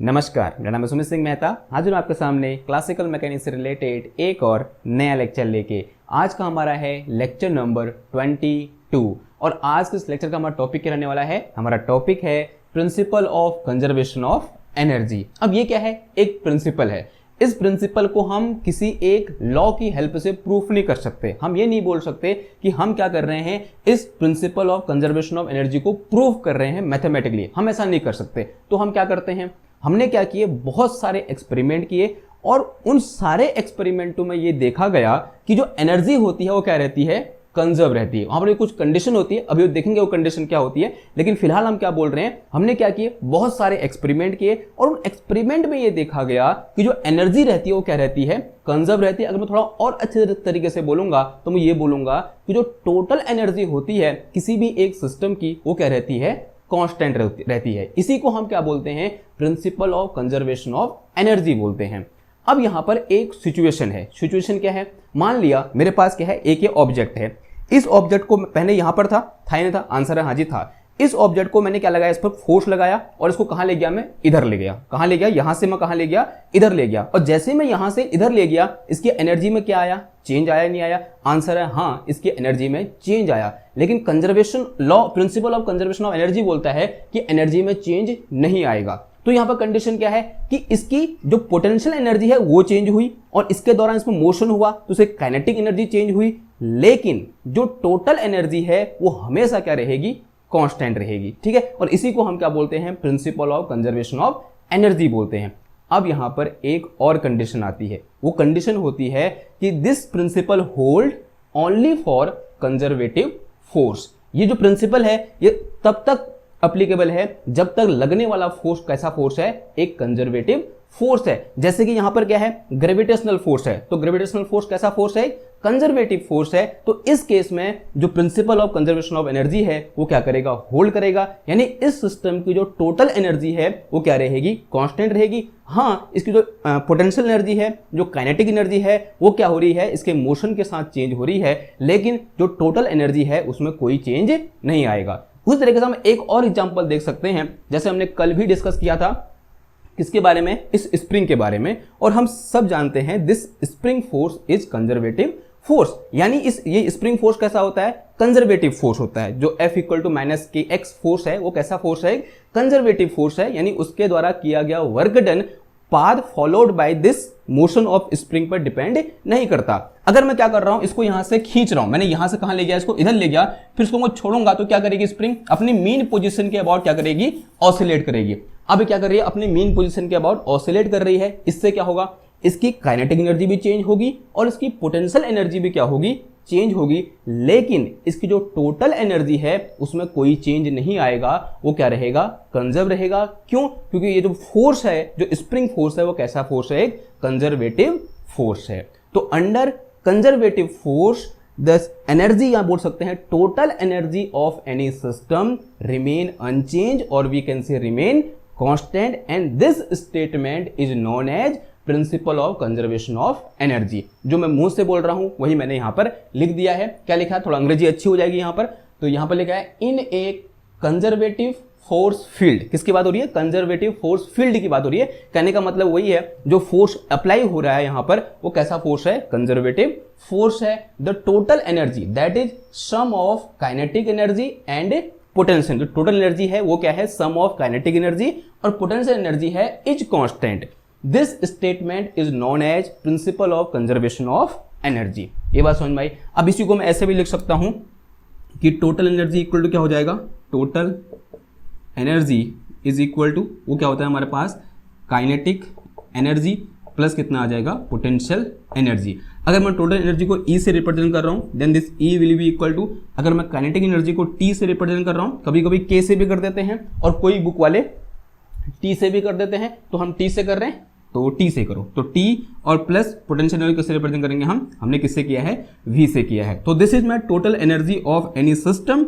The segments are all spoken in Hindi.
नमस्कार, मेरा नाम है सुमित सिंह मेहता। हाजिर हूँ आपके सामने क्लासिकल मैकेनिक्स से रिलेटेड एक और नया लेक्चर लेके। आज का हमारा है लेक्चर नंबर 22 और आज के इस लेक्चर का हमारा टॉपिक क्या रहने वाला है। हमारा टॉपिक है principal of conservation of energy. अब ये क्या है? एक प्रिंसिपल है। इस प्रिंसिपल को हम किसी एक लॉ की हेल्प से प्रूफ नहीं कर सकते। हम ये नहीं बोल सकते कि हम क्या कर रहे हैं, इस principal of conservation of energy को प्रूफ कर रहे हैं मैथमेटिकली। हम ऐसा नहीं कर सकते। तो हम क्या करते हैं, हमने क्या किए, बहुत सारे एक्सपेरिमेंट किए और उन सारे एक्सपेरिमेंटों में ये देखा गया कि जो एनर्जी होती है वो क्या रहती है, कंजर्व रहती है। वहां पर कुछ कंडीशन होती है, अभी देखेंगे वो कंडीशन क्या होती है। लेकिन फिलहाल हम क्या बोल रहे हैं, हमने क्या किए, बहुत सारे एक्सपेरिमेंट किए और उन एक्सपेरिमेंट में ये देखा गया कि जो एनर्जी रहती है वो क्या रहती है, कंजर्व रहती है। अगर मैं थोड़ा और अच्छे तरीके से बोलूंगा तो मैं ये बोलूंगा कि जो टोटल एनर्जी होती है किसी भी एक सिस्टम की, वो क्या रहती है, कांस्टेंट रहती है। इसी को हम क्या बोलते हैं, principal of conservation of energy बोलते हैं। अब यहां पर एक सिचुएशन है। सिचुएशन क्या है, मान लिया मेरे पास क्या है, एक ये ऑब्जेक्ट है। इस ऑब्जेक्ट को पहले यहां पर था ही नहीं था, आंसर है हाँ जी था। इस ऑब्जेक्ट को मैंने क्या लगाया, इस पर फोर्स लगाया और इसको कहां ले गया, मैं इधर ले गया। कहां ले गया, यहां से मैं कहां ले गया, इधर ले गया। और जैसे मैं यहां से इधर ले गया, इसकी एनर्जी में क्या आया, चेंज आया नहीं आया? आंसर है हाँ, इसकी एनर्जी में चेंज आया। लेकिन conservation law, principal of conservation of energy बोलता है कि एनर्जी में चेंज नहीं आएगा। तो यहां पर कंडीशन क्या है कि इसकी जो पोटेंशियल एनर्जी है वो चेंज हुई और इसके दौरान इसमें मोशन हुआ तो उसे काइनेटिक एनर्जी चेंज हुई। लेकिन जो टोटल एनर्जी है वो हमेशा क्या रहेगी, कांस्टेंट रहेगी। ठीक है, और इसी को हम क्या बोलते हैं, principal of conservation of energy बोलते हैं। अब यहां पर एक और कंडीशन आती है। वो कंडीशन होती है कि this principle hold only for conservative force. ये जो प्रिंसिपल है ये तब तक अप्लीकेबल है जब तक लगने वाला फोर्स कैसा फोर्स है, एक कंजर्वेटिव फोर्स है। जैसे कि यहां पर क्या है, ग्रेविटेशनल फोर्स है। तो ग्रेविटेशनल फोर्स कैसा फोर्स है, कंजर्वेटिव फोर्स है। तो इस केस में जो principal of conservation of energy है वो क्या करेगा, होल्ड करेगा। यानी इस सिस्टम की जो टोटल एनर्जी है वो क्या रहेगी, कांस्टेंट रहेगी। हाँ, इसकी जो पोटेंशियल एनर्जी है, जो काइनेटिक एनर्जी है, वो क्या हो रही है, इसके मोशन के साथ चेंज हो रही है। लेकिन जो टोटल एनर्जी है उसमें कोई चेंज नहीं आएगा। उस तरीके से हम एक और एग्जांपल देख सकते हैं, जैसे हमने कल भी डिस्कस किया था, किसके बारे में, इस स्प्रिंग के बारे में। और हम सब जानते हैं this spring force is conservative force. यानी ये स्प्रिंग फोर्स कैसा होता है, कंजर्वेटिव फोर्स होता है। जो F इक्वल टू माइनस के एक्स फोर्स है वो कैसा फोर्स है, कंजर्वेटिव फोर्स है। यानी उसके द्वारा किया गया work done path followed by this motion of spring पर डिपेंड नहीं करता। अगर मैं क्या कर रहा हूं, इसको यहां से खींच रहा हूं, मैंने यहां से कहां ले गया, इसको इधर ले गया, फिर इसको मैं छोड़ूंगा तो क्या करेगी, स्प्रिंग अपनी मीन पोजीशन के अबाउट क्या करेगी, ऑसिलेट करेगी। अब क्या कर रही है, अपनी मीन पोजीशन के अबाउट ऑसिलेट कर रही है। इससे क्या होगा, इसकी काइनेटिक एनर्जी भी चेंज होगी और इसकी पोटेंशियल एनर्जी भी क्या होगी, चेंज होगी। लेकिन इसकी जो टोटल एनर्जी है उसमें कोई चेंज नहीं आएगा, वो क्या रहेगा, कंजर्व रहेगा। क्यों? क्योंकि ये जो फोर्स है, जो स्प्रिंग फोर्स है, वो कैसा फोर्स है, एक कंजर्वेटिव फोर्स है। तो under conservative force the energy, यहां बोल सकते हैं total energy of any system remain unchanged और we can say remain constant and this statement is known as principle of conservation of energy. जो मैं मुंह से बोल रहा हूं वही मैंने यहां पर लिख दिया है। क्या लिखा है, थोड़ा अंग्रेजी अच्छी हो जाएगी यहां पर। तो यहां पर लिखा है इन ए कंजर्वेटिव फोर्स फील्ड। किसकी बात हो रही है, कंजर्वेटिव फोर्स फील्ड की बात हो रही है। कहने का मतलब वही है, जो फोर्स अप्लाई हो रहा है यहां पर वो कैसा फोर्स है, कंजर्वेटिव फोर्स है। The total energy that is sum of kinetic energy and potential. जो टोटल एनर्जी है वो क्या है, सम ऑफ काइनेटिक एनर्जी और पोटेंशियल एनर्जी है, is constant. This statement is known as principle of conservation of energy. ये बात समझ में आई। अब इसी को मैं ऐसे भी लिख सकता हूं कि टोटल एनर्जी इक्वल टू क्या हो जाएगा, total energy is equal to, वो क्या होता है हमारे पास, काइनेटिक एनर्जी प्लस कितना आ जाएगा, पोटेंशियल एनर्जी। अगर मैं टोटल एनर्जी को E से रिप्रेजेंट कर रहा हूं then this E will be equal to, अगर मैं काइनेटिक एनर्जी को T से रिप्रेजेंट कर रहा हूं, कभी कभी K से भी कर देते हैं और कोई बुक वाले T से भी कर देते हैं, तो हम T से कर रहे हैं तो T से करो। तो T और प्लस पोटेंशियल एनर्जी कैसे रिप्रेजेंट करेंगे, हमने किससे किया है, V से किया है। तो this is my total energy of any system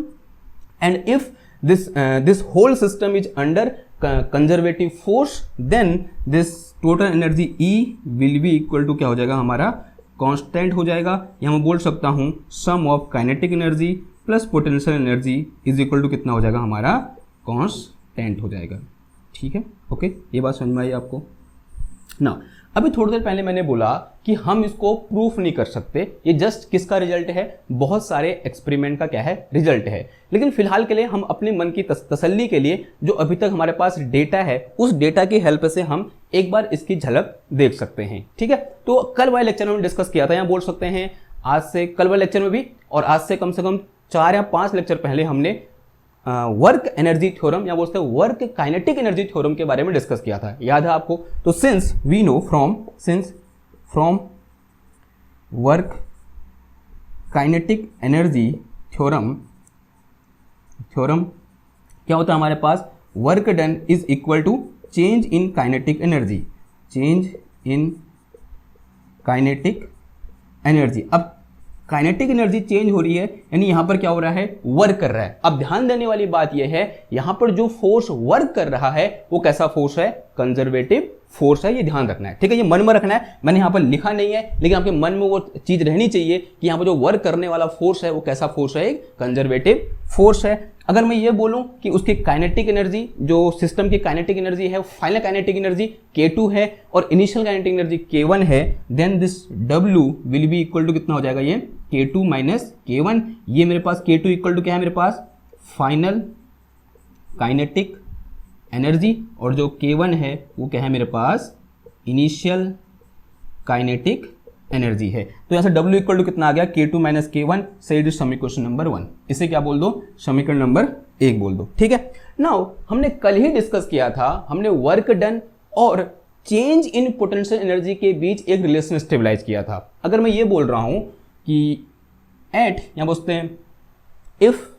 and if this whole system is under conservative force then this total energy E will be equal to क्या हो जाएगा, हमारा कांस्टेंट हो जाएगा। यहाँ मैं बोल सकता हूँ sum of kinetic energy plus potential energy is equal to कितना हो जाएगा, हमारा कांस्टेंट हो जाएगा। ठीक है, ओके, ये बात समझ में आई आपको ना। अभी थोड़ी देर पहले मैंने बोला कि हम इसको प्रूफ नहीं कर सकते, ये जस्ट किसका रिजल्ट है, बहुत सारे एक्सपेरिमेंट का क्या है, रिजल्ट है। लेकिन फिलहाल के लिए हम अपने मन की तसल्ली के लिए जो अभी तक हमारे पास डेटा है, उस डेटा की हेल्प से हम एक बार इसकी झलक देख सकते हैं। ठीक है, तो कल वाले लेक्चर में हम डिस्कस किया था, या बोल सकते हैं आज से, कल वाले लेक्चर में भी और आज से कम 4 या 5 लेक्चर पहले हमने वर्क एनर्जी थ्योरम या बोलते हैं वर्क काइनेटिक एनर्जी थ्योरम के बारे में डिस्कस किया था, याद है आपको। तो since we know from work kinetic energy theorem क्या होता है हमारे पास, work done is equal to change in kinetic energy, change in kinetic energy. अब काइनेटिक एनर्जी चेंज हो रही है, यानी यहां पर क्या हो रहा है, वर्क कर रहा है। अब ध्यान देने वाली बात यह है, यहां पर जो फोर्स वर्क कर रहा है वो कैसा फोर्स है, कंजर्वेटिव फोर्स है, ये ध्यान रखना है। ठीक है, ये मन में रखना है, मैंने यहां पर लिखा नहीं है, लेकिन आपके मन में वो चीज रहनी चाहिए कि यहां पर जो वर्क करने वाला फोर्स है वो कैसा फोर्स है, एक कंजर्वेटिव फोर्स है। अगर मैं ये बोलूं कि उसकी काइनेटिक एनर्जी, जो सिस्टम की काइनेटिक एनर्जी है, फाइनल काइनेटिक एनर्जी K2 है और इनिशियल काइनेटिक एनर्जी K1 है, then this W will be equal to कितना हो जाएगा, ये K2 माइनस K1। ये मेरे पास K2 इक्वल टू क्या है, मेरे पास फाइनल काइनेटिक एनर्जी, और जो K1 है वो क्या है मेरे पास, इनिशियल काइनेटिक एनर्जी है। तो यहां से W इक्वल टू कितना आ गया, K2 माइनस K1, से इट इज समीकरण नंबर 1। इसे क्या बोल दो, समीकरण नंबर 1 बोल दो। ठीक है, नाउ हमने कल ही डिस्कस किया था, हमने वर्क डन और चेंज इन पोटेंशियल एनर्जी के बीच एक रिलेशन स्टेबलाइज किया था। अगर मैं ये बोल रहा हूं कि एट, या बोलते हैं इफ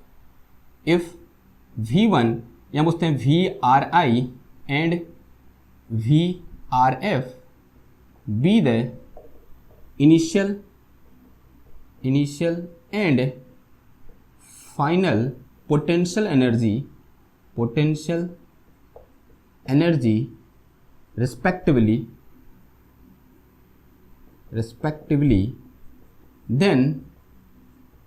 V1, या बोलते हैं VRI and VRF be the initial and final potential energy respectively, then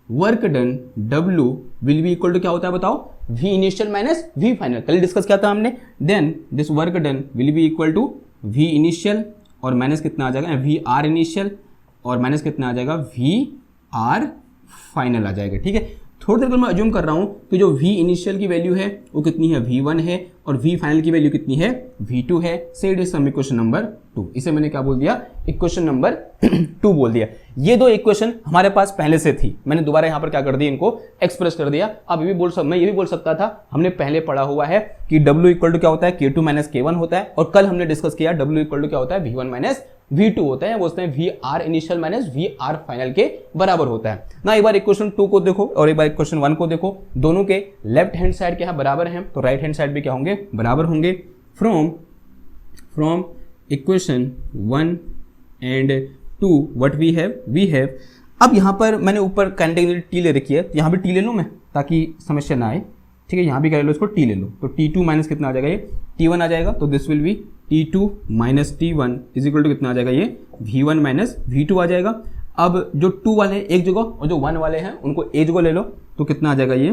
work done W will be equal to क्या होता है बताओ, V initial minus V final, कल डिस्कस किया था हमने। then this work done will be equal to V initial और माइनस कितना आ जाएगा, VR initial और माइनस कितना आ जाएगा, VR फाइनल आ जाएगा। ठीक है, थोड़ी देर मैं अज्यूम कर रहा हूं कि जो V इनिशियल की वैल्यू है वो कितनी है, V1 है, और V फाइनल की वैल्यू कितनी है, V2 है। से it is some equation number 2। इसे मैंने क्या बोल दिया, इक्वेशन नंबर 2 बोल दिया। ये दो इक्वेशन हमारे पास पहले से थी, मैंने दोबारा यहां पर क्या कर दिया, इनको एक्सप्रेस कर दिया। अब मैं ये भी बोल सकता था, हमने पहले पढ़ा हुआ है कि W इक्वल टू क्या होता है, K2 माइनस K1 होता है, और कल हमने डिस्कस किया W इक्वल टू क्या होता है, V1 माइनस V2 होता है, बोलते हैं VR initial minus VR final के बराबर होता है ना। एक बार इक्वेशन 2 को देखो और एक बार इक्वेशन 1 को देखो, दोनों के लेफ्ट हैंड साइड क्या है, बराबर हैं, तो राइट हैंड साइड भी क्या होंगे, बराबर होंगे। From equation 1 and 2 what we have. अब यहां पर मैंने ऊपर काइनेटिक एनर्जी T ले रखी है, यहां भी T ले लूं मैं ताकि समस्या ना आए। ठीक है, यहां भी क्या ले लो, इसको T ले लो, तो T2 माइनस कितना आ जाएगा, ये T1 आ जाएगा, तो this will be T2 minus T1 is equal to कितना आ जाएगा, ये V1 माइनस V2 आ जाएगा। अब जो 2 वाले हैं एक जगह और जो 1 वाले हैं उनको एक जगह ले लो, तो कितना आ जाएगा, ये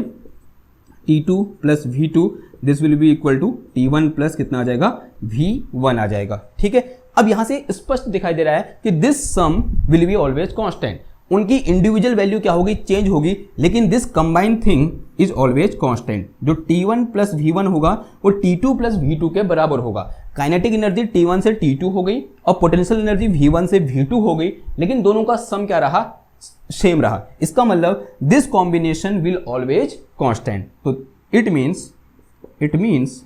T2 plus V2, this will be equal to T1 plus कितना आ जाएगा, V1 आ जाएगा। ठीक है, अब यहां से स्पष्ट दिखाई दे रहा है कि this sum will be always constant. उनकी इंडिविजुअल वैल्यू क्या होगी, चेंज होगी, लेकिन this combined thing is always constant. जो T1 प्लस V1 होगा वो T2 प्लस V2 के बराबर होगा। काइनेटिक एनर्जी T1 से T2 हो गई और पोटेंशियल एनर्जी V1 से V2 हो गई, लेकिन दोनों का सम क्या रहा, सेम रहा। इसका मतलब this combination will always constant. तो it means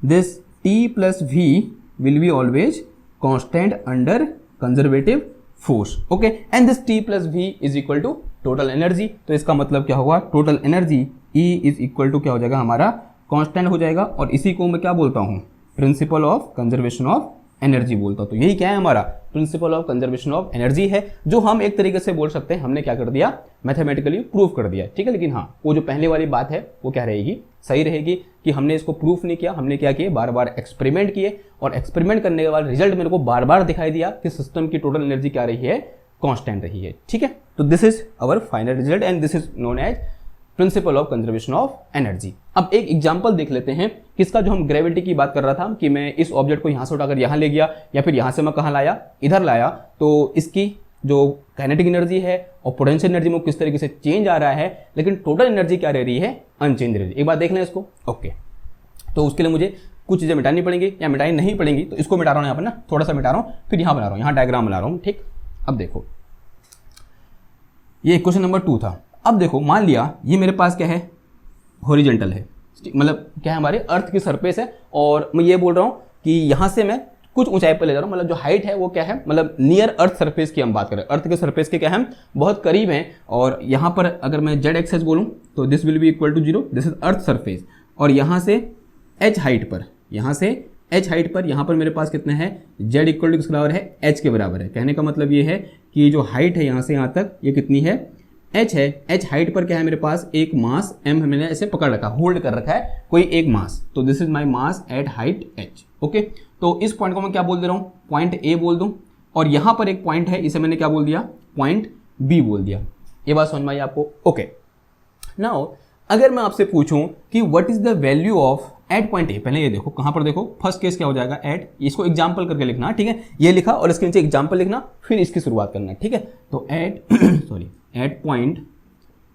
this T plus V will be always constant under conservative force. Okay, and this T plus V is equal to total energy. तो इसका मतलब क्या होगा, total energy E is equal to क्या हो जाएगा, हमारा कांस्टेंट हो जाएगा। और इसी को मैं क्या बोलता हूं, principal of conservation of energy बोलता हूं। तो यही क्या है, हमारा principal of conservation of energy है, जो हम एक तरीके से बोल सकते हैं हमने क्या कर दिया, मैथमेटिकली प्रूव कर दिया। ठीक है, लेकिन हाँ, वो जो पहले वाली बात है वो क्या रहेगी, सही रहेगी कि हमने इसको प्रूफ नहीं किया, हमने क्या किया, बार बार एक्सपेरिमेंट किए, और एक्सपेरिमेंट करने के बाद रिजल्ट मेरे को बार बार दिखाई दिया कि सिस्टम की टोटल एनर्जी क्या रही है, कांस्टेंट रही है। ठीक है, तो this is our final result and this is known as principle of conservation of energy. अब एक एग्जांपल देख लेते हैं किसका, जो हम ग्रेविटी की बात कर रहा था कि मैं इस ऑब्जेक्ट को यहां से उठाकर यहां ले गया या फिर यहां से मैं कहां लाया, इधर लाया, तो इसकी जो काइनेटिक एनर्जी है और पोटेंशियल एनर्जी में किस तरीके से चेंज आ रहा है, लेकिन टोटल एनर्जी क्या रह रही है, अनचेंज रह रही है। एक बार देख लें इसको। ओके, तो उसके लिए मुझे कुछ चीजें मिटानी पड़ेंगी या मिटानी नहीं पड़ेंगी, तो इसको मिटा रहा हूं यहाँ पर ना, थोड़ा सा मिटा रहा हूं, फिर यहां बना रहा हूं, यहां डायग्राम बना रहा हूं। ठीक, अब देखो ये क्वेश्चन नंबर 2 था। अब देखो मान लिया ये मेरे पास क्या है, हॉरिजॉन्टल है, मतलब क्या है, हमारे अर्थ की सरफेस है, और मैं ये बोल रहा हूं कि यहां से मैं कुछ ऊंचाई पर ले जा रहा हूं, मतलब जो हाइट है वो क्या है, मतलब नियर अर्थ सरफेस की हम बात करें, अर्थ के सरफेस के क्या है, बहुत करीब हैं। और यहां पर अगर मैं जेड एक्सेस बोलूं तो this will be equal to 0, this is earth surface. और यहां से एच हाइट पर, यहां से एच हाइट पर यहां पर मेरे पास कितना है, जेड इक्वल टू किस बराबर है, एच के बराबर है। कहने का मतलब ये है कि जो हाइट है यहां से यहां तक ये कितनी है, एच है। एच हाइट पर क्या है मेरे पास, एक मास एम मैंने ऐसे पकड़ रखा, होल्ड कर रखा है कोई एक मास, तो this is my mass at height H. Okay, तो इस पॉइंट को मैं क्या बोल दे रहा हूँ, पॉइंट ए बोल दूं, और यहां पर एक पॉइंट है, इसे मैंने क्या बोल दिया, पॉइंट बी बोल दिया। ये बात समझ में आई आपको। ओके, नाउ अगर मैं आपसे पूछूं कि what is the value of at point A, पहले ये देखो कहां पर, देखो फर्स्ट केस क्या हो जाएगा, एट, इसको एग्जाम्पल करके लिखना, ठीक है, ये लिखा और इसके नीचे एग्जाम्पल लिखना, फिर इसकी शुरुआत करना, ठीक है। तो at sorry at point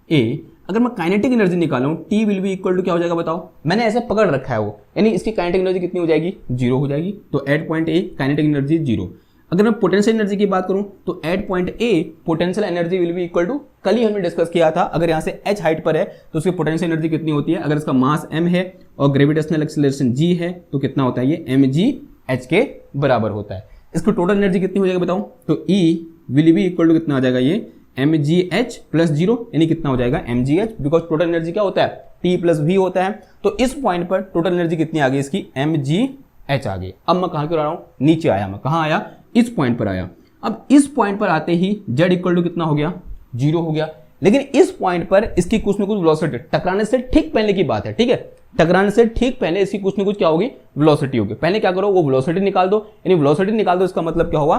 A अगर मैं काइनेटिक एनर्जी निकालूं, T will be equal to क्या हो जाएगा बताओ, मैंने ऐसे पकड़ रखा है वो, यानी इसकी काइनेटिक एनर्जी कितनी हो जाएगी, 0 हो जाएगी। तो at point A kinetic energy 0। अगर मैं पोटेंशियल एनर्जी की बात करूं तो at point A potential energy will be equal to, कल ही हमने डिस्कस किया था, अगर यहां से एच हाइट पर है तो उसकी पोटेंशियल एनर्जी कितनी होती है, अगर इसका मास m है और ग्रेविटेशनल एक्सीलरेशन g है तो कितना होता है, ये mgh के बराबर होता है। इसकी टोटल एनर्जी कितनी हो जाएगी बताओ, तो E will be equal to कितना आ जाएगा, ये mgh प्लस 0, यानी कितना हो जाएगा mgh, बिकॉज टोटल एनर्जी क्या होता है, T प्लस v होता है। तो इस पॉइंट पर टोटल एनर्जी कितनी आ गई इसकी, mgh आ गई। अब मैं कहां क्यों आ रहा हूं, नीचे आया, मैं कहां आया, इस पॉइंट पर आया। अब इस पॉइंट पर आते ही z इक्वल टू कितना हो गया, 0 हो गया। लेकिन इस पॉइंट पर इसकी कुछ न कुछ वेलोसिटी, टकराने से ठीक पहले की बात है, ठीक है, टकराने से ठीक पहले इसकी कुछ न कुछ क्या होगी, वेलोसिटी होगी। पहले क्या करो, वो वेलोसिटी निकाल दो, यानी वेलोसिटी निकाल दो, इसका मतलब क्या होगा,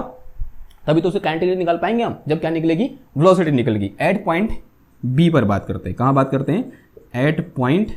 तभी तो उसे काइनेटिक एनर्जी निकाल पाएंगे हम, जब क्या निकलेगी, वेलोसिटी निकलेगी। एट पॉइंट बी पर बात करते हैं, कहां बात करते हैं, एट पॉइंट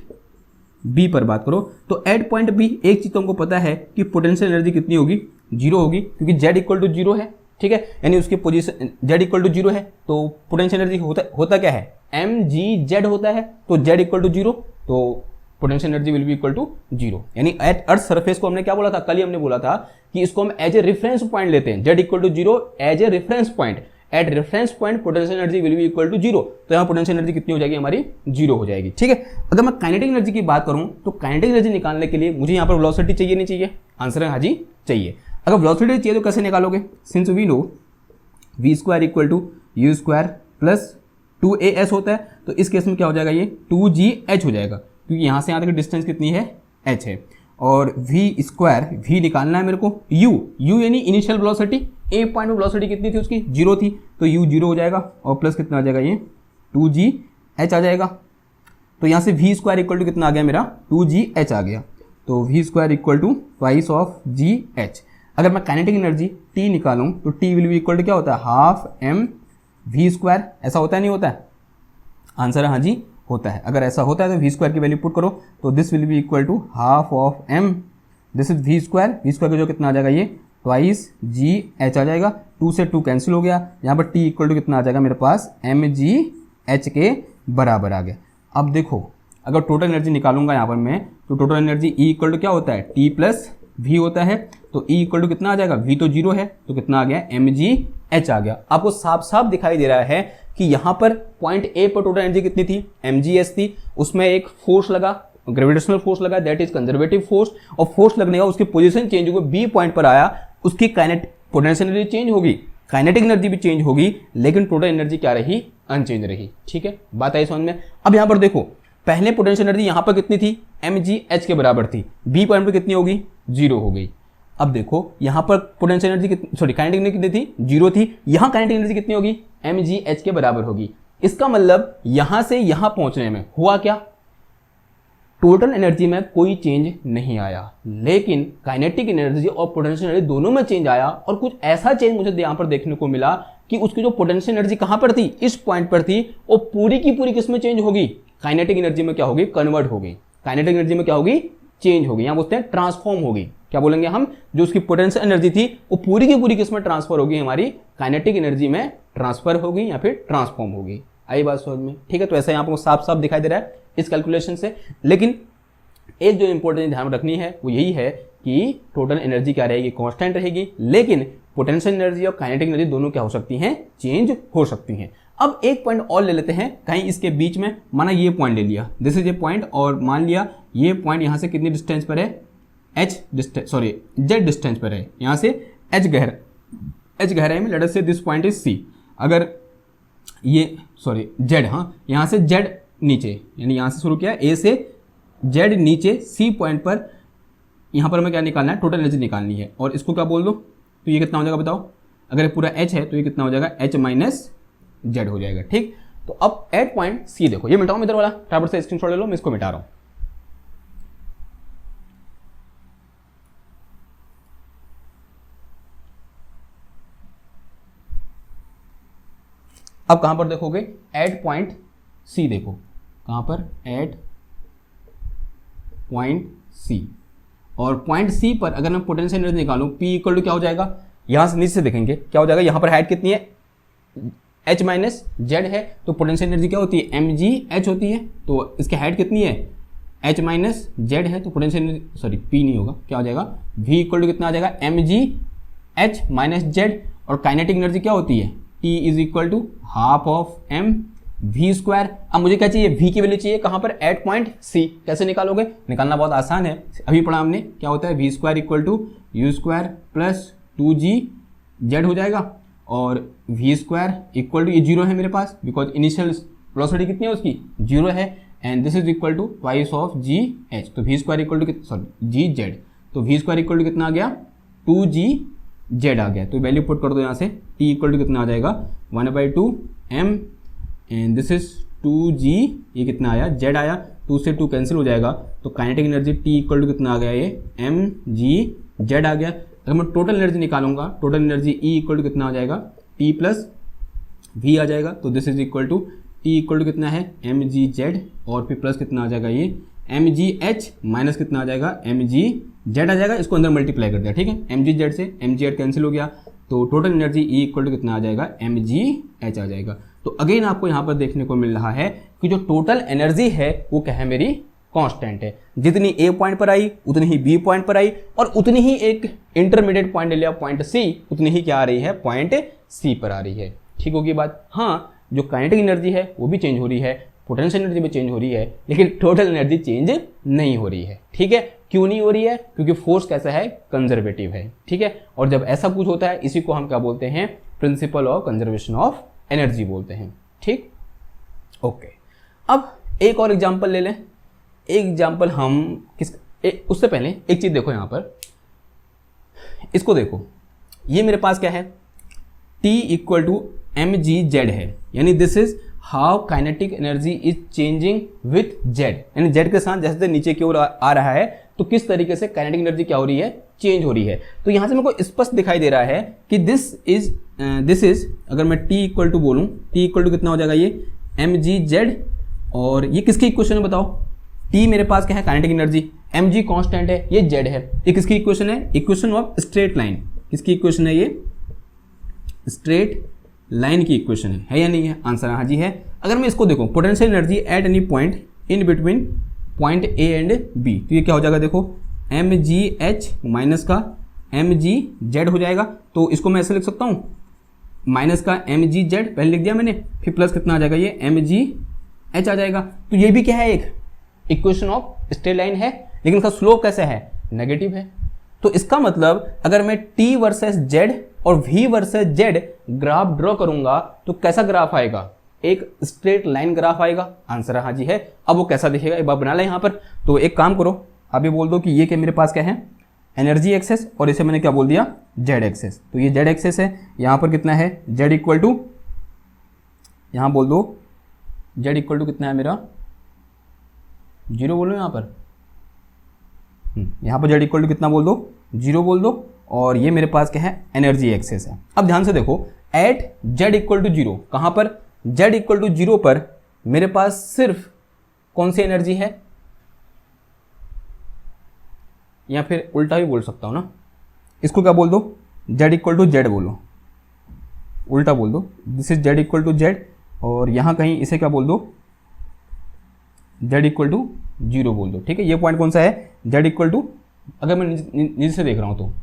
बी पर बात करो। तो एट पॉइंट बी एक चीज तो हमको पता है कि पोटेंशियल एनर्जी कितनी होगी, 0 होगी, क्योंकि z इक्वल टू 0 है, ठीक है, यानी उसकी पोजीशन z इक्वल टू 0 है, तो पोटेंशियल एनर्जी होता क्या है, mgz होता है, तो z इक्वल टू 0, तो potential energy will be equal to 0। यानी एट अर्थ सरफेस को हमने क्या बोला था, कल ही हमने बोला था कि इसको हम एज ए रेफरेंस पॉइंट लेते हैं, z equal to 0 as a reference point, at reference point potential energy will be equal to 0। तो यहाँ पोटेंशियल एनर्जी कितनी हो जाएगी हमारी, 0 हो जाएगी, ठीक है। अगर मैं काइनेटिक एनर्जी की बात करूं तो काइनेटिक एनर्जी निकालने के लिए मुझे यहाँ पर वेलोसिटी चाहिए नहीं चाहिए, आंसर है हाँ जी चाहिए। अगर वेलोसिटी चाहिए तो कैसे निकालोगे, since we know v square equal to u square plus 2as होता है, तो इस केस में क्या हो जाएगा, ये 2gh हो जाएगा, क्योंकि यहाँ से यहाँ तक डिस्टेंस कितनी है, h है। और v स्क्वायर, v निकालना है मेरे को, u यानी इनिशियल वेलोसिटी, ए पॉइंट में वेलोसिटी कितनी थी उसकी, 0 थी, तो u 0 हो जाएगा, और प्लस कितना आ जाएगा, ये 2gh आ जाएगा। तो यहाँ से v स्क्वायर इक्वल टू कितना आ गया मेरा, 2gh आ गया, तो v square equal to twice of gh। अगर मैं काइनेटिक एनर्जी T निकालूं तो T will be equal to क्या होता है, हाफ m v स्क्वायर, ऐसा होता है नहीं होता है, आंसर है हाँ जी होता है। अगर ऐसा होता है तो v स्क्वायर की वैल्यू पुट करो, तो this will be equal to half of m, this is v square का जो कितना आ जाएगा, ये ट्वाइस gh आ जाएगा, 2 से 2 कैंसिल हो गया, यहाँ पर T इक्वल टू कितना आ जाएगा मेरे पास, mgh के बराबर आ गया। अब देखो अगर टोटल एनर्जी निकालूंगा यहाँ पर मैं, तो total energy E equal to क्या होता है, T प्लस v होता है, तो E इक्वल टू कितना आ जाएगा, v तो 0 है, तो कितना आ गया, mgh आ गया। आपको साफ साफ दिखाई दे रहा है कि यहाँ पर पॉइंट A पर टोटल एनर्जी कितनी थी, mgh थी, उसमें एक फोर्स लगा, ग्रेविटेशनल फोर्स लगा, दैट इज कंजर्वेटिव फोर्स, और फोर्स लगने का उसकी पोजीशन चेंज हो गई, B पॉइंट पर आया, उसकी पोटेंशियल एनर्जी चेंज होगी, काइनेटिक एनर्जी भी चेंज होगी, लेकिन टोटल एनर्जी क्या रही, अनचेंज रही, ठीक है, बात आई समझ में। अब यहाँ पर देखो पहले पोटेंशियल एनर्जी यहाँ पर कितनी थी, mgh के बराबर थी, B पॉइंट पर कितनी होगी, 0 हो गई। अब देखो यहाँ पर पोटेंशियल एनर्जी काइनेटिक एनर्जी कितनी थी, 0 थी, यहाँ काइनेटिक एनर्जी कितनी होगी, mgh के बराबर होगी। इसका मतलब यहां से यहां पहुंचने में हुआ क्या, टोटल एनर्जी में कोई चेंज नहीं आया, लेकिन काइनेटिक एनर्जी और पोटेंशियल एनर्जी दोनों में चेंज आया, और कुछ ऐसा चेंज मुझे यहां पर देखने को मिला कि उसकी जो पोटेंशियल एनर्जी कहां पर थी, इस पॉइंट पर थी, वो पूरी की पूरी किस में चेंज होगी, काइनेटिक एनर्जी में क्या होगी, कन्वर्ट होगी। काइनेटिक एनर्जी में क्या होगी, चेंज होगी। यहाँ बोलते हैं ट्रांसफॉर्म होगी। क्या बोलेंगे हम, जो उसकी पोटेंशियल एनर्जी थी वो पूरी की पूरी किसमें ट्रांसफर होगी, हमारी काइनेटिक एनर्जी में ट्रांसफर होगी या फिर ट्रांसफॉर्म होगी। आई बात समझ में? ठीक है, तो ऐसा यहाँ पर साफ साफ दिखाई दे रहा है इस कैलकुलेशन से। लेकिन एक जो इंपॉर्टेंट ध्यान रखनी है वो यही है कि टोटल एनर्जी क्या रहेगी, कांस्टेंट रहेगी, लेकिन पोटेंशियल एनर्जी और काइनेटिक एनर्जी दोनों क्या हो सकती हैं, चेंज हो सकती हैं। अब एक पॉइंट और ले लेते हैं कहीं इसके बीच में, माना ये पॉइंट ले लिया, दिस इज ए पॉइंट, और मान लिया ये पॉइंट यहाँ से कितनी डिस्टेंस पर है, जेड डिस्टेंस पर है, यहाँ से एच गहराई में, late us say this point is सी। अगर ये जेड, हाँ यहाँ से जेड नीचे, यानी यहाँ से शुरू किया ए से जेड नीचे सी पॉइंट पर, यहाँ पर हमें क्या निकालना है, टोटल एनर्जी निकालनी है। और इसको क्या बोल दो, तो ये कितना हो जाएगा बताओ, अगर ये पूरा एच है तो ये कितना हो जाएगा, एच माइनस जेड हो जाएगा। ठीक, तो अब एट पॉइंट सी देखो, ये मिटाओ इधर वाला, फटाफट से स्क्रीनशॉट ले लो, मैं इसको मिटा रहा हूं। अब कहां पर देखोगे, एट पॉइंट सी देखो, कहां पर, एट पॉइंट सी। और पॉइंट सी पर अगर मैं पोटेंशियल एनर्जी निकालूं, P इक्वल टू क्या हो जाएगा, यहां से नीचे से देखेंगे क्या हो जाएगा, यहां पर हाइट कितनी है, H माइनस जेड है, तो पोटेंशियल एनर्जी क्या होती है, mgh होती है। तो इसकी हाइट कितनी है, H माइनस जेड है, तो पोटेंशियल एनर्जी P नहीं होगा, क्या हो जाएगा, V इक्वल टू कितना आ जाएगा, mgh माइनस जेड। और काइनेटिक एनर्जी क्या होती है, T is equal to half of m v square. अब मुझे क्या चाहिए, v की वैल्यू चाहिए, कहां पर, एट पॉइंट सी। कैसे निकालोगे, निकालना बहुत आसान है, अभी पढ़ा हमने, क्या होता है, v square equal to u square plus 2gz हो जाएगा। और v स्क्वायर इक्वल टू, ये जीरो है मेरे पास, बिकॉज इनिशियल वेलोसिटी कितनी है उसकी, जीरो है, and this is equal to twice of gh। तो v square equal to gz, तो v स्क्वायर इक्वल टू कितना आ गया, 2gz आ गया। तो वैल्यू पुट कर दो यहाँ से, t इक्वल टू कितना आ जाएगा, 1/2 m, and this is 2g, ये कितना आया, z आया, 2 से 2 कैंसिल हो जाएगा, तो kinetic energy T equal to कितना आ गया, ये mgz आ गया। अगर मैं टोटल एनर्जी निकालूंगा, total energy E equal to कितना आ जाएगा, T प्लस V आ जाएगा। तो this is equal to T equal to कितना है, mgz, और फिर प्लस कितना आ जाएगा, ये mgh माइनस कितना आ जाएगा, mgz आ जाएगा। इसको अंदर मल्टीप्लाई कर दिया, ठीक है, mgz से mgz कैंसिल हो गया, तो total energy E equal to कितना आ जाएगा, mgh आ जाएगा। तो अगेन आपको यहाँ पर देखने को मिल रहा है कि जो टोटल एनर्जी है वो क्या है, मेरी कांस्टेंट है। जितनी ए पॉइंट पर आई उतनी ही बी पॉइंट पर आई, और उतनी ही एक इंटरमीडिएट पॉइंट ले लिया पॉइंट सी, उतनी ही क्या आ रही है, पॉइंट सी पर आ रही है। ठीक होगी बात। हाँ, जो काइनेटिक एनर्जी है वो भी चेंज हो रही है, पोटेंशियल एनर्जी भी चेंज हो रही है, लेकिन टोटल एनर्जी चेंज नहीं हो रही है। ठीक है, क्यों नहीं हो रही है, क्योंकि फोर्स कैसा है, कंजर्वेटिव है। ठीक है, और जब ऐसा कुछ होता है इसी को हम क्या बोलते हैं, principal of conservation of energy बोलते हैं। ठीक, ओके। अब एक और एग्जांपल ले लें। एक एग्जांपल हम उससे पहले एक चीज देखो, यहां पर इसको देखो, ये मेरे पास क्या है, T इक्वल टू mgz है, यानी this is how kinetic energy is changing with z, यानी z के साथ जैसे नीचे की ओर आ रहा है तो किस तरीके से काइनेटिक एनर्जी क्या हो रही है, चेंज हो रही है। तो यहां से मेरे को स्पष्ट दिखाई दे रहा है कि दिस इज अगर मैं T इक्वल टू बोलूं, T इक्वल टू कितना हो जाएगा, ये mgz, और ये किसकी इक्वेशन है बताओ, T मेरे पास क्या है, काइनेटिक एनर्जी, mg कांस्टेंट है, ये z है, ये किसकी इक्वेशन है, इक्वेशन ऑफ स्ट्रेट लाइन। किसकी इक्वेशन है, ये स्ट्रेट लाइन की इक्वेशन है या नहीं है, आंसर हाँ जी है। अगर मैं इसको देखूं, potential energy at any point in between point A and B, तो ये क्या हो जाएगा, देखो mgh माइनस का mgz हो जाएगा। तो इसको मैं ऐसे लिख सकता हूँ, माइनस का mgz पहले लिख दिया मैंने, फिर प्लस कितना आ जाएगा, ये mgh आ जाएगा। तो ये भी क्या है, एक इक्वेशन ऑफ स्ट्रेट लाइन है, लेकिन इसका स्लोप कैसा है, नेगेटिव है। तो इसका मतलब अगर मैं t वर्सेस z और v versus z graph draw करूंगा तो कैसा ग्राफ आएगा, एक स्ट्रेट लाइन ग्राफ आएगा, आंसर हाँ जी है। अब वो कैसा दिखेगा एक बार बना लें यहाँ पर। तो एक काम करो, आप ये बोल दो कि ये क्या मेरे पास क्या है, एनर्जी एक्सेस, और इसे मैंने क्या बोल दिया, जेड एक्सेस। तो ये जेड एक्सेस है, यहाँ पर कितना है, जेड इक्वल टू, यहाँ बोल दो जेड इक्वल टू कितना है मेरा, 0 बोलो यहाँ पर, यहाँ पर जेड इक्वल टू कितना बोल दो, 0 बोल दो, और ये मेरे पास क्या है, एनर्जी एक्सेस है। अब ध्यान से देखो, एट जेड इक्वल टू 0, कहाँ पर, जेड इक्वल टू 0 पर मेरे पास सिर्फ कौन सी एनर्जी है, या फिर उल्टा भी बोल सकता हूं ना, इसको क्या बोल दो, z इक्वल टू जेड बोलो, उल्टा बोल दो, this is z equal to Z, और यहां कहीं इसे क्या बोल दो, z इक्वल टू 0 बोल दो। ठीक है, ये पॉइंट कौन सा है, z इक्वल टू, अगर मैं नीचे से देख रहा हूं तो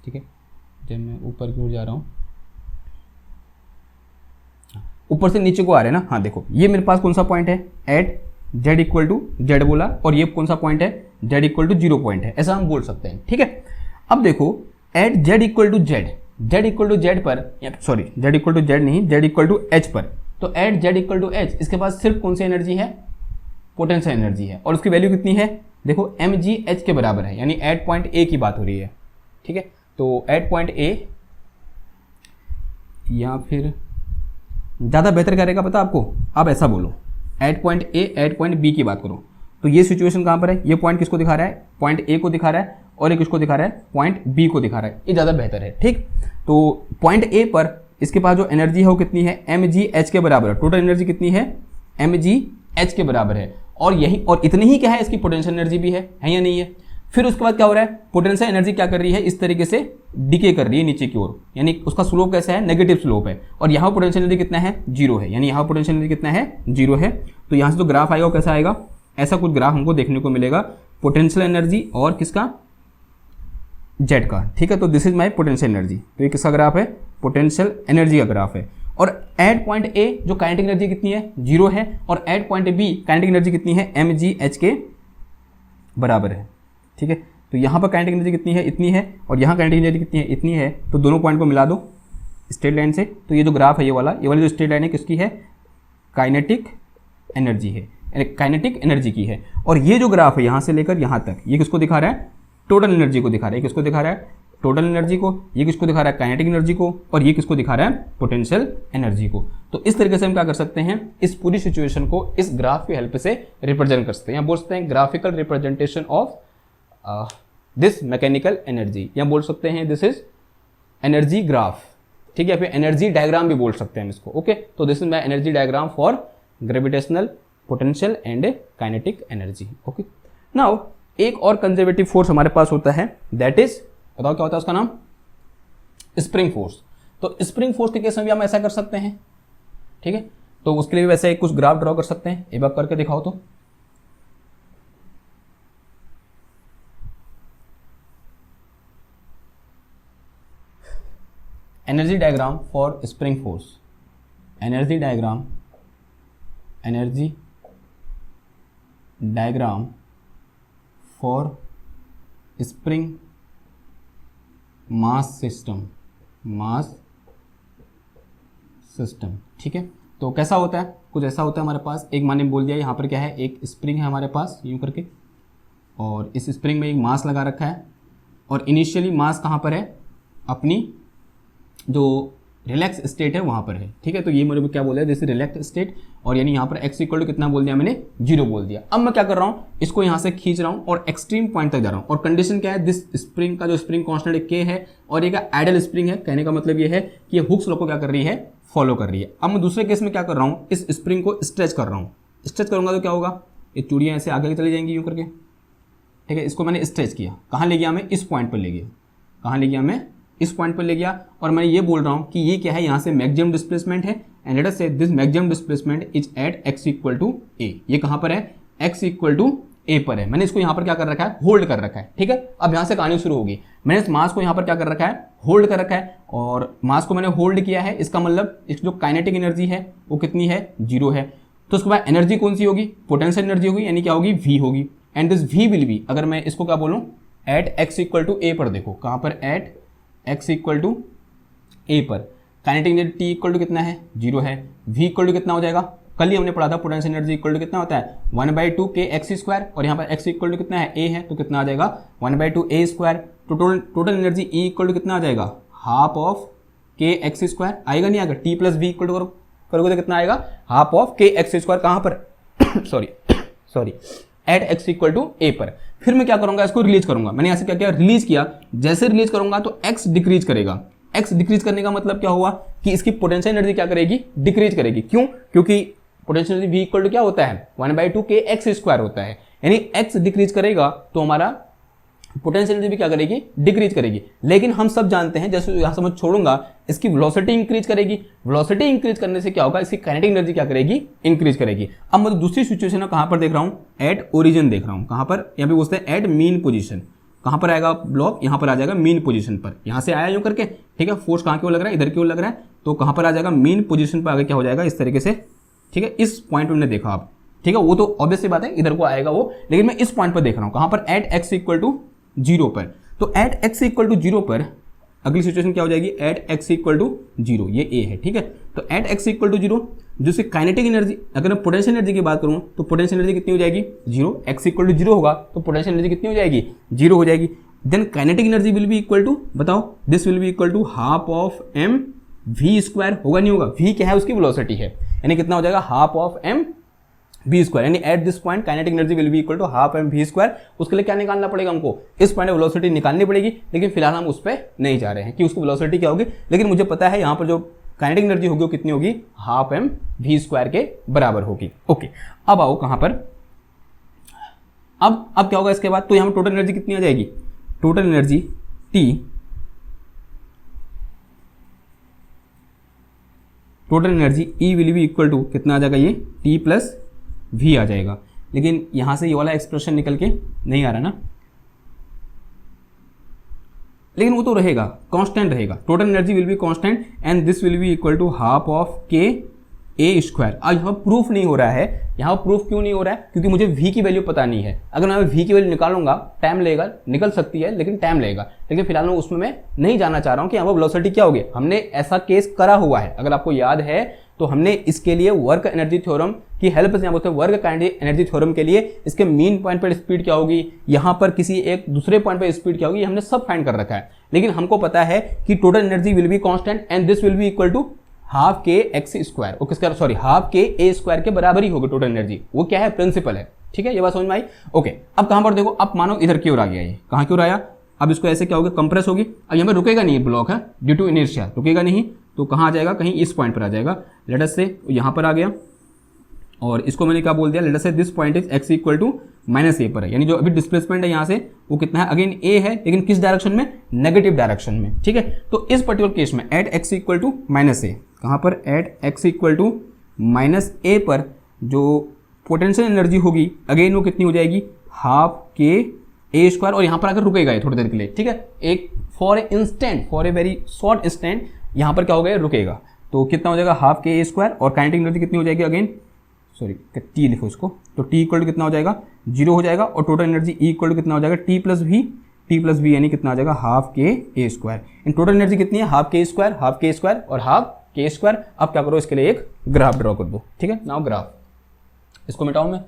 ठीक है, जब मैं ऊपर की ओर जा रहा हूं, ऊपर से नीचे को आ रहे हैं ना, हाँ देखो ये मेरे पास कौन सा पॉइंट है, at z equal to Z बोला, और ये कौन सा पॉइंट है, z इक्वल टू 0 पॉइंट है, ऐसा हम बोल सकते हैं। ठीक है, अब देखो at z equal to Z, z equal to Z पर, sorry z equal to Z नहीं, z इक्वल टू h पर, तो at z equal to h इसके पास सिर्फ कौन सी एनर्जी है, पोटेंशियल एनर्जी है, और उसकी वैल्यू कितनी है, देखो mgh के बराबर है, यानी एट पॉइंट ए की बात हो रही है। ठीक है, तो एट पॉइंट ए, या फिर ज़्यादा बेहतर क्या रहेगा पता आपको, आप ऐसा बोलो at point A at point B की बात करो, तो ये सिचुएशन कहाँ पर है, ये पॉइंट किसको दिखा रहा है, पॉइंट ए को दिखा रहा है, और ये किसको दिखा रहा है, पॉइंट बी को दिखा रहा है, ये ज़्यादा बेहतर है। ठीक, तो पॉइंट ए पर इसके पास जो एनर्जी है वो कितनी है, mgh के बराबर है, टोटल एनर्जी कितनी है, mgh के बराबर है, और यही और इतनी ही क्या है, इसकी पोटेंशियल एनर्जी भी है या नहीं है। फिर उसके बाद क्या हो रहा है, पोटेंशियल एनर्जी क्या कर रही है, इस तरीके से डिके कर रही है नीचे की ओर, यानी उसका स्लोप कैसा है, नेगेटिव स्लोप है, और यहाँ पोटेंशियल एनर्जी कितना है, 0 है, यानी यहाँ पोटेंशियल एनर्जी कितना है, 0 है। तो यहाँ से जो ग्राफ आएगा वो कैसा आएगा, ऐसा कुछ ग्राफ हमको देखने को मिलेगा, पोटेंशियल एनर्जी और किसका, जेड का। ठीक है, तो this is my potential energy, तो ये किसका ग्राफ है, पोटेंशियल एनर्जी का ग्राफ है। और एट पॉइंट ए जो काइनेटिक एनर्जी कितनी है, 0 है, और at point B kinetic energy कितनी है, mgh के बराबर है। ठीक है, तो यहाँ पर काइनेटिक एनर्जी कितनी है, इतनी है, और यहाँ काइनेटिक एनर्जी कितनी है, इतनी है, तो दोनों पॉइंट को मिला दो स्ट्रेट लाइन से, तो ये जो ग्राफ है ये वाली जो स्ट्रेट लाइन है किसकी है, काइनेटिक एनर्जी है, काइनेटिक एनर्जी की है। और ये जो ग्राफ है यहाँ से लेकर यहाँ तक, ये किसको दिखा रहा है, टोटल एनर्जी को दिखा रहा है, किसको दिखा रहा है, टोटल एनर्जी को, ये किसको दिखा रहा है, काइनेटिक एनर्जी को, और ये किसको दिखा रहा है, पोटेंशियल एनर्जी को। तो इस तरीके से हम क्या कर सकते हैं, इस पूरी सिचुएशन को इस ग्राफ की हेल्प से रिप्रेजेंट कर सकते हैं, या बोल सकते हैं graphical representation of this mechanical energy, या बोल सकते हैं दिस इज एनर्जी ग्राफ। ठीक है, फिर एनर्जी डायग्राम भी बोल सकते हैं इसको। ओके, तो this is my energy diagram for gravitational, potential and kinetic energy. Okay, now एक और कंजर्वेटिव फोर्स हमारे पास होता है, दैट इज, बताओ क्या होता है उसका नाम, स्प्रिंग फोर्स। तो स्प्रिंग फोर्स के केस में भी हम ऐसा कर सकते हैं। ठीक है, तो उसके लिए भी वैसे कुछ ग्राफ ड्रॉ कर सकते हैं, एक बार करके दिखाओ तो। Energy diagram for spring force, energy diagram for spring mass system. ठीक है, तो कैसा होता है, कुछ ऐसा होता है हमारे पास, एक मैंने बोल दिया यहाँ पर क्या है, एक स्प्रिंग है हमारे पास यूँ करके, और इस स्प्रिंग में एक मास लगा रखा है, और इनिशियली मास कहाँ पर है, अपनी जो रिलैक्स स्टेट है वहाँ पर है। ठीक है, तो ये मेरे को क्या बोल दिया, जैसे रिलैक्स स्टेट, और यानी यहाँ पर x इक्वल टू कितना बोल दिया मैंने, 0 बोल दिया। अब मैं क्या कर रहा हूँ, इसको यहाँ से खींच रहा हूँ और एक्सट्रीम पॉइंट तक जा रहा हूँ, और कंडीशन क्या है, दिस स्प्रिंग का जो स्प्रिंग कांस्टेंट k है, और ये का आइडल स्प्रिंग है। कहने का मतलब ये है कि ये हुक्स लॉ को क्या कर रही है, फॉलो कर रही है। अब मैं दूसरे केस में क्या कर रहा हूँ, इस स्प्रिंग को स्ट्रेच कर रहा हूँ, स्ट्रेच करूंगा तो क्या होगा, ये चूड़ियाँ ऐसे आगे चली जाएंगी यूँ करके। ठीक है, इसको मैंने स्ट्रेच किया, कहाँ ले गया मैं, इस पॉइंट पर ले गया, कहाँ ले गया मैं, इस पॉइंट पर ले गया, और मैं ये बोल रहा हूँ कि ये क्या है, यहाँ से मैक्सिमम डिस्प्लेसमेंट है, and let us say this maximum displacement is at x equal to a। ये कहाँ पर है, x इक्वल टू a पर है। मैंने इसको यहाँ पर क्या कर रखा है, होल्ड कर रखा है। ठीक है, अब यहाँ से कहानी शुरू होगी। मैंने इस मास को यहाँ पर क्या कर रखा है, होल्ड कर रखा है, और मास को मैंने होल्ड किया है, इसका मतलब इस जो काइनेटिक एनर्जी है वो कितनी है, 0 है। तो उसके बाद एनर्जी कौन सी होगी, पोटेंशियल एनर्जी होगी, यानी क्या होगी, v होगी, and this v will be, अगर मैं इसको क्या बोलूँ, at x equal to a पर, देखो कहाँ पर, at x equal to a पर kinetic energy t equal to कितना है, 0 है, v इक्वल टू कितना हो जाएगा, कल ही हमने पढ़ा था पोटेंशियल एनर्जी इक्वल टू कितना होता है, 1/2 kx², और यहाँ पर x इक्वल टू कितना है, a है, तो कितना आ जाएगा 1/2 a²। Total energy E equal to कितना आ जाएगा, हाफ ऑफ kx², आएगा नहीं आएगा, t plus v equal to करोगे तो कितना आएगा, हाफ ऑफ kx², कहाँ पर sorry at x equal to a पर। फिर मैं क्या करूंगा, इसको रिलीज करूंगा। मैंने यहाँ से क्या किया, रिलीज किया। जैसे रिलीज करूंगा तो एक्स डिक्रीज करेगा। एक्स डिक्रीज करने का मतलब क्या हुआ कि इसकी पोटेंशियल एनर्जी क्या करेगी, डिक्रीज करेगी। क्यों? क्योंकि potential energy v equal to क्या होता है, 1/2 k x स्क्वायर होता है। यानी x डिक्रीज करेगा तो हमारा पोटेंशियल एनर्जी भी क्या करेगी, डिक्रीज करेगी। लेकिन हम सब जानते हैं, जैसे यहां से मैं छोड़ूंगा, इसकी वेलोसिटी इंक्रीज करेगी। वेलोसिटी इंक्रीज करने से क्या होगा, इसकी काइनेटिक एनर्जी क्या करेगी, इंक्रीज करेगी। अब मैं दूसरी सिचुएशन में कहां पर देख रहा हूं, एट ओरिजिन देख रहा हूं। कहां पर, यहां पे बोलते हैं एट मीन पोजीशन। कहां पर आएगा ब्लॉक, यहां पर आ जाएगा मीन पोजीशन पर। यहां से आया यूं करके, ठीक है, फोर्स कहां की ओर लग रहा है, इधर की ओर लग रहा है, तो कहां पर आ जाएगा, मीन पोजीशन पर आगे क्या हो जाएगा, इस तरीके से, ठीक है। इस पॉइंट में देखा आप, ठीक है, वो तो ऑब्वियस सी बात है इधर को आएगा वो, लेकिन मैं इस पॉइंट पर देख रहा हूं, कहां पर, एट एक्स इक्वल टू 0 पर। तो एट एक्स इक्वल टू 0 पर अगली सिचुएशन क्या हो जाएगी, एट एक्स इक्वल टू 0, ये ए है, ठीक है। तो एट एक्स इक्वल टू 0, जिससे काइनेटिक एनर्जी, अगर मैं पोटेंशियल एनर्जी की बात करूं तो पोटेंशियल एनर्जी कितनी हो जाएगी, 0। एक्स इक्वल टू 0 होगा तो पोटेंशियल एनर्जी कितनी हो जाएगी, 0 हो जाएगी। Then kinetic energy will be equal to, बताओ, this will be equal to half of M V square, होगा नहीं होगा, वी क्या है, उसकी वेलोसिटी है, यानी कितना हो जाएगा, half of M V square. यानी at this point kinetic energy will be equal to half M V square. उसके लिए क्या निकालना पड़ेगा हमको, इस पॉइंट में वेलोसिटी निकालनी पड़ेगी, लेकिन फिलहाल हम उस पर नहीं जा रहे हैं कि उसकी वेलोसिटी क्या होगी। लेकिन मुझे पता है यहाँ पर जो काइनेटिक एनर्जी होगी वो कितनी होगी, हाफ एम वी स्क्वायर के बराबर होगी। ओके, अब आओ कहां पर, अब क्या होगा इसके बाद, तो यहाँ पर टोटल एनर्जी कितनी आ जाएगी, total energy T, total energy E will be equal to कितना आ जाएगा, ये टी प्लस वी आ जाएगा। लेकिन यहां से ये वाला एक्सप्रेशन निकल के नहीं आ रहा ना, लेकिन वो तो रहेगा, कांस्टेंट रहेगा। Total energy will be constant and this will be equal to half of K A square. आज यहाँ प्रूफ नहीं हो रहा है, यहाँ प्रूफ क्यों नहीं हो रहा है, क्योंकि मुझे v की वैल्यू पता नहीं है। अगर मैं v की वैल्यू निकालूंगा, टाइम लगेगा, निकल सकती है लेकिन टाइम लगेगा। लेकिन फिलहाल मैं उसमें मैं नहीं जाना चाह रहा हूँ कि यहाँ पर वेलोसिटी क्या होगी। हमने ऐसा केस करा हुआ है, अगर आपको याद है तो हमने इसके लिए वर्क एनर्जी थ्योरम की हेल्प से, बोलते हैं वर्क एनर्जी थ्योरम के लिए, इसके मीन पॉइंट पर स्पीड क्या होगी, यहाँ पर किसी एक दूसरे पॉइंट पर स्पीड क्या होगी, हमने सब फाइंड कर रखा है। लेकिन हमको पता है कि total energy will be constant and this will be equal to half K X square, वो किसका, sorry, half K A square के बराबर ही होगी टोटल एनर्जी। वो क्या है, प्रिंसिपल है, ठीक है, ये बात समझ में आई। ओके, अब कहां पर देखो, अब मानो इधर की ओर आ गया, ये कहां की ओर आया, अब इसको ऐसे क्या होगा, कंप्रेस होगी। अब यहाँ पे रुकेगा नहीं, ब्लॉक है ड्यू टू इनर्शिया, रुकेगा नहीं, तो कहाँ आ जाएगा, कहीं इस पॉइंट पर आ जाएगा। लेट अस से यहाँ पर आ गया, और इसको मैंने क्या बोल दिया, let us say this point is X equal to minus A पर है, यानी जो अभी डिस्प्लेसमेंट है यहाँ से वो कितना है, अगेन ए है, लेकिन किस डायरेक्शन में, नेगेटिव डायरेक्शन में, ठीक है। तो इस पर्टिकुलर केस में at X equal to minus A, कहाँ पर, at X equal to minus A पर जो पोटेंशियल एनर्जी होगी अगेन वो कितनी हो जाएगी, हाफ के ए स्क्वायर। और यहाँ पर आकर रुकेगा ये थोड़ी देर के लिए, ठीक है, एक for a instant, for a very short instant यहाँ पर क्या हो गया, रुकेगा। तो कितना हो जाएगा, हाफ के ए स्क्वायर, और काइनेटिक एनर्जी कितनी हो जाएगी, अगेन सॉरी टी लिखो इसको, तो टी इक्वल टू कितना हो जाएगा, 0 हो जाएगा। और total energy E equal to कितना हो जाएगा, टी प्लस वी, यानी कितना आ जाएगा, half K A square. In total energy कितनी है, हाफ के स्क्वायर, हाफ के स्क्वायर और हाफ के स्क्वायर। अब क्या करो, इसके लिए एक ग्राफ ड्रॉ कर दो, ठीक है। नाउ ग्राफ, इसको मिटाऊं मैं,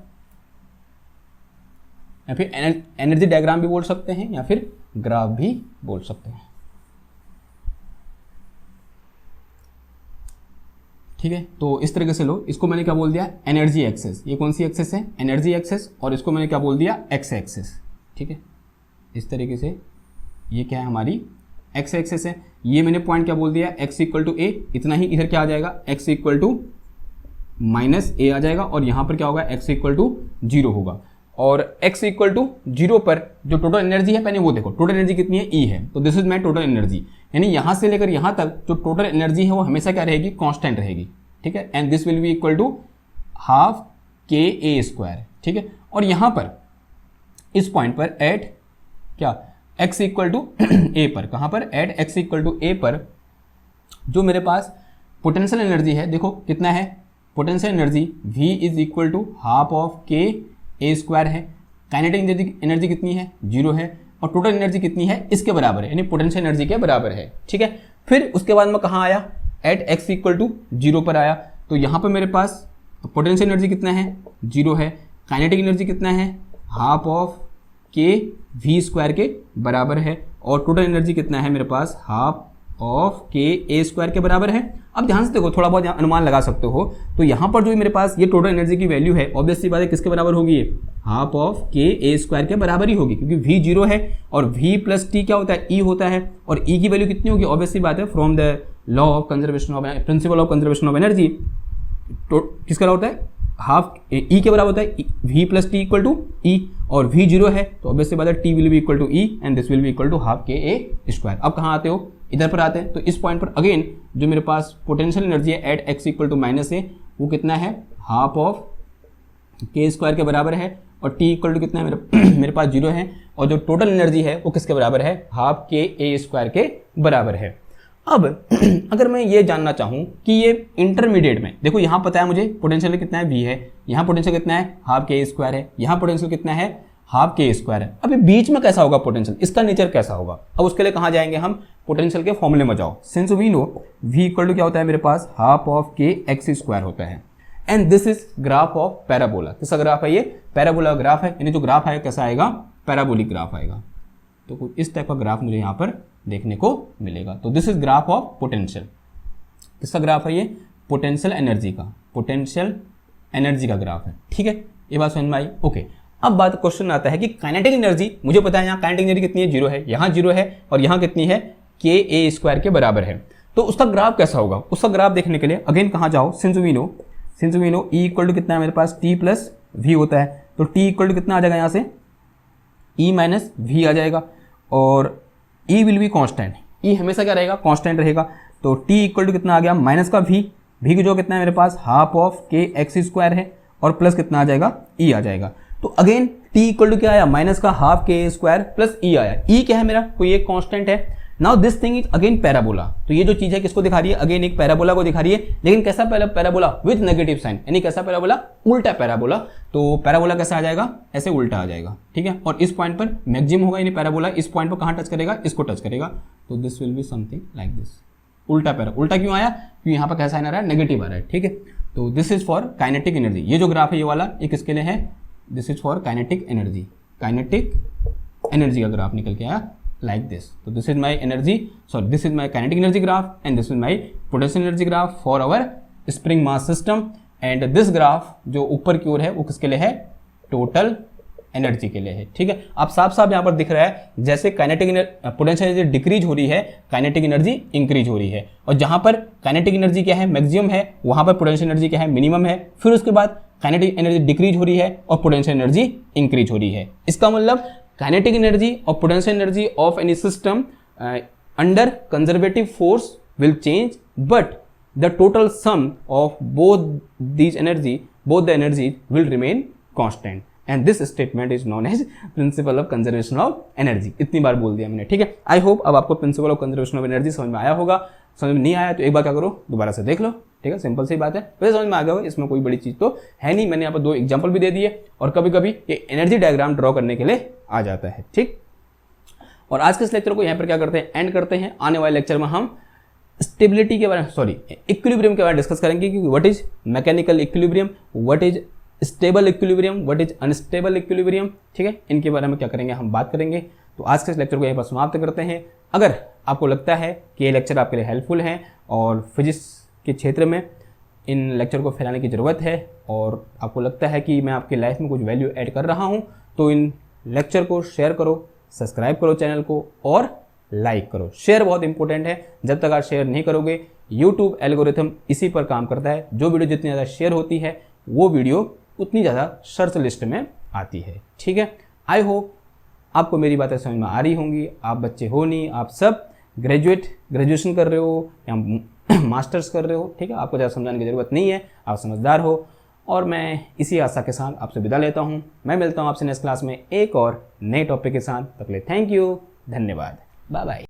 या फिर एनर्जी डायग्राम भी बोल सकते हैं, या फिर ग्राफ भी बोल सकते हैं, ठीक है। तो इस तरीके से लो, इसको मैंने क्या बोल दिया, एनर्जी एक्सेस। ये कौन सी एक्सेस है, एनर्जी एक्सेस, और इसको मैंने क्या बोल दिया, एक्स एक्सेस, ठीक है। इस तरीके से ये क्या है, हमारी एक्स एक्सेस है। ये मैंने पॉइंट क्या बोल दिया, एक्स इक्वल टू ए, इतना ही इधर क्या आ जाएगा, एक्स इक्वल टू माइनस ए आ जाएगा, और यहाँ पर क्या होगा, एक्स इक्वल टू 0 होगा। और x इक्वल टू 0 पर जो टोटल एनर्जी है, पहले वो देखो, टोटल एनर्जी कितनी है, E है, तो this is my total energy. यानी यहाँ से लेकर यहाँ तक जो टोटल एनर्जी है वो हमेशा क्या रहेगी, कांस्टेंट रहेगी, ठीक है। And this will be equal to half K A square, ठीक है। और यहाँ पर इस पॉइंट पर एट क्या, x इक्वल टू ए पर, कहाँ पर, एट x इक्वल टू ए पर जो मेरे पास पोटेंशियल एनर्जी है, देखो कितना है, potential energy v is equal to half of K A square है। काइनेटिक एनर्जी कितनी है, 0 है। और टोटल एनर्जी कितनी है, इसके बराबर है, यानी पोटेंशियल एनर्जी के बराबर है, ठीक है। फिर उसके बाद मैं कहाँ आया, एट एक्स इक्वल टू 0 पर आया। तो यहाँ पर मेरे पास पोटेंशियल एनर्जी कितना है, 0 है। काइनेटिक एनर्जी कितना है, हाफ ऑफ के वी स्क्वायर के बराबर है। और टोटल एनर्जी कितना है मेरे पास, half of K A square के बराबर है। अब ध्यान से देखो, थोड़ा बहुत यहाँ अनुमान लगा सकते हो। तो यहाँ पर जो मेरे पास ये टोटल एनर्जी की वैल्यू है, ऑब्वियसली बात है किसके बराबर होगी, ये half of K A square के बराबर ही होगी, क्योंकि v 0 है और v प्लस टी क्या होता है, e होता है। और e की वैल्यू कितनी होगी, ऑब्वियसली बात है from the law of conservation of principal of conservation of energy, तो किसका लॉ होता है, हाफ e के बराबर होता है v plus T equal to E, और v 0 है तो ऑब्वियसली बात है t will be equal to E and this will be equal to half K A square. अब कहाँ आते हो, इधर पर आते हैं। तो इस पॉइंट पर अगेन जो मेरे पास पोटेंशियल एनर्जी है at x equal to minus है, वो कितना है, हाफ ऑफ के स्क्वायर के बराबर है, और t इक्वल टू कितना है मेरे पास 0 है, और जो टोटल एनर्जी है वो किसके बराबर है, हाफ के ए स्क्वायर के बराबर है। अब अगर मैं ये जानना चाहूँ कि ये इंटरमीडिएट में, देखो यहाँ पता है मुझे पोटेंशियल कितना है, v है, यहाँ पोटेंशियल कितना है, हाफ के ए स्क्वायर है, यहाँ पोटेंशियल कितना है, हाफ के स्क्वायर है। अभी बीच में कैसा होगा पोटेंशियल, इसका नेचर कैसा होगा। अब उसके लिए कहाँ जाएंगे हम, पोटेंशियल के फॉर्मूले में जाओ। Since we know v equal to क्या होता है मेरे पास, half of K X square होता है, and this is graph of parabola. किसका ग्राफ है ये, पैराबोला ग्राफ है, यानी जो ग्राफ आएगा कैसा आएगा, पैराबोलिक ग्राफ आएगा। तो कुछ इस टाइप का ग्राफ मुझे यहाँ पर देखने को मिलेगा। तो this is graph of potential. किसका ग्राफ है ये, पोटेंशियल एनर्जी का, पोटेंशियल एनर्जी का ग्राफ है। ठीक है, ये बात समझ में आई। ओके, अब बात क्वेश्चन आता है कि काइनेटिक एनर्जी, मुझे पता है यहाँ काइनेटिक एनर्जी कितनी है, 0 है, यहाँ 0 है, और यहाँ कितनी है, के ए स्क्वायर के बराबर है। तो उसका ग्राफ कैसा होगा, उसका ग्राफ देखने के लिए अगेन कहाँ जाओ, since we know E equal to कितना है मेरे पास, टी प्लस वी होता है। तो टी इक्वल टू कितना आ जाएगा यहाँ से, ई माइनस वी आ जाएगा, और ई विल बी कॉन्स्टेंट, ई हमेशा क्या रहेगा, कॉन्स्टेंट रहेगा। तो टी इक्वल टू कितना आ गया, माइनस का वी की जो कितना है मेरे पास, half of K X square है, और प्लस कितना आ जाएगा, ई आ जाएगा। तो अगेन टी इक्वल टू क्या आया, माइनस का हाफ के स्क्वायर प्लस ई आया। ई क्या है मेरा, कोई एक कांस्टेंट है। Now this thing is again parabola. तो ये जो चीज है किसको दिखा रही है, अगेन एक पैराबोला को दिखा रही है, लेकिन कैसा पैराबोला, विद नेगेटिव साइन, यानी कैसा पैराबोला, उल्टा पैराबोला। तो पैराबोला कैसा आ जाएगा, ऐसे उल्टा आ जाएगा। ठीक है, और इस पॉइंट पर मैक्सिमम होगा, यानी पैराबोला इस पॉइंट पर कहाँ टच करेगा, इसको टच करेगा। तो this will be something like this, उल्टा उल्टा क्यों आया, क्योंकि यहाँ पर कैसा आ रहा है, नेगेटिव आ रहा है। ठीक है, तो this is for kinetic energy. ये जो ग्राफ है ये वाला, ये किसके लिए है, this is for kinetic energy, kinetic energy का ग्राफ निकल के आया लाइक दिस। तो this is my energy, sorry this is my kinetic energy graph, and this is my potential energy graph for our spring mass system. And this graph जो ऊपर की ओर है वो किसके लिए है, टोटल एनर्जी के लिए है। ठीक है, आप साफ साफ यहाँ पर दिख रहा है जैसे काइनेटिक पोटेंशियल एनर्जी डिक्रीज हो रही है, काइनेटिक एनर्जी इंक्रीज हो रही है, और जहाँ पर काइनेटिक एनर्जी क्या है, मैक्सिमम है, वहाँ पर पोटेंशियल एनर्जी क्या है, मिनिमम है। फिर उसके बाद काइनेटिक एनर्जी डिक्रीज हो रही है और पोटेंशियल एनर्जी इंक्रीज हो रही है। इसका मतलब काइनेटिक एनर्जी और potential energy of any system under conservative force will change, but the total sum of both the energies will remain constant, and this statement is known as principle of conservation of energy. इतनी बार बोल दिया मैंने। ठीक है, आई होप अब आपको principal of conservation of energy समझ में आया होगा। समझ में नहीं आया तो एक बार क्या करो, दोबारा से देख लो। ठीक है, सिंपल सी बात है, वैसे समझ में आ गया होगा, इसमें कोई बड़ी चीज़ तो है नहीं। मैंने यहाँ पर 2 एग्जाम्पल भी दे दिए, और कभी कभी ये एनर्जी डायग्राम ड्रॉ करने के लिए आ जाता है। ठीक, और आज के इस लेक्चर को यहाँ पर क्या करते हैं, एंड करते हैं। आने वाले लेक्चर में हम स्टेबिलिटी के बारे में, सॉरी इक्विलिब्रियम के बारे में डिस्कस करेंगे, क्योंकि what is mechanical equilibrium, what is stable equilibrium, what is unstable equilibrium. ठीक है, इनके बारे में क्या करेंगे, हम बात करेंगे। तो आज के इस लेक्चर को यहीं पर समाप्त करते हैं। अगर आपको लगता है कि ये लेक्चर आपके लिए हेल्पफुल है और फिजिक्स के क्षेत्र में इन लेक्चर को फैलाने की ज़रूरत है, और आपको लगता है कि मैं आपकी लाइफ में कुछ वैल्यू ऐड कर रहा हूँ, तो इन लेक्चर को शेयर करो, सब्सक्राइब करो चैनल को, और लाइक करो। शेयर बहुत इंपॉर्टेंट है, जब तक आप शेयर नहीं करोगे यूट्यूब एल्गोरिथम इसी पर काम करता है। जो वीडियो जितनी ज़्यादा शेयर होती है वो वीडियो उतनी ज़्यादा सर्च लिस्ट में आती है। ठीक है, आई होप आपको मेरी बातें समझ में आ रही होंगी। आप बच्चे हो नहीं, आप सब ग्रेजुएशन कर रहे हो या मास्टर्स कर रहे हो। ठीक है, आपको ज़्यादा समझाने की ज़रूरत नहीं है, आप समझदार हो। और मैं इसी आशा के साथ आपसे विदा लेता हूँ। मैं मिलता हूँ आपसे नेक्स्ट क्लास में एक और नए टॉपिक के साथ। तब तक के लिए थैंक यू, धन्यवाद, बाय बाय।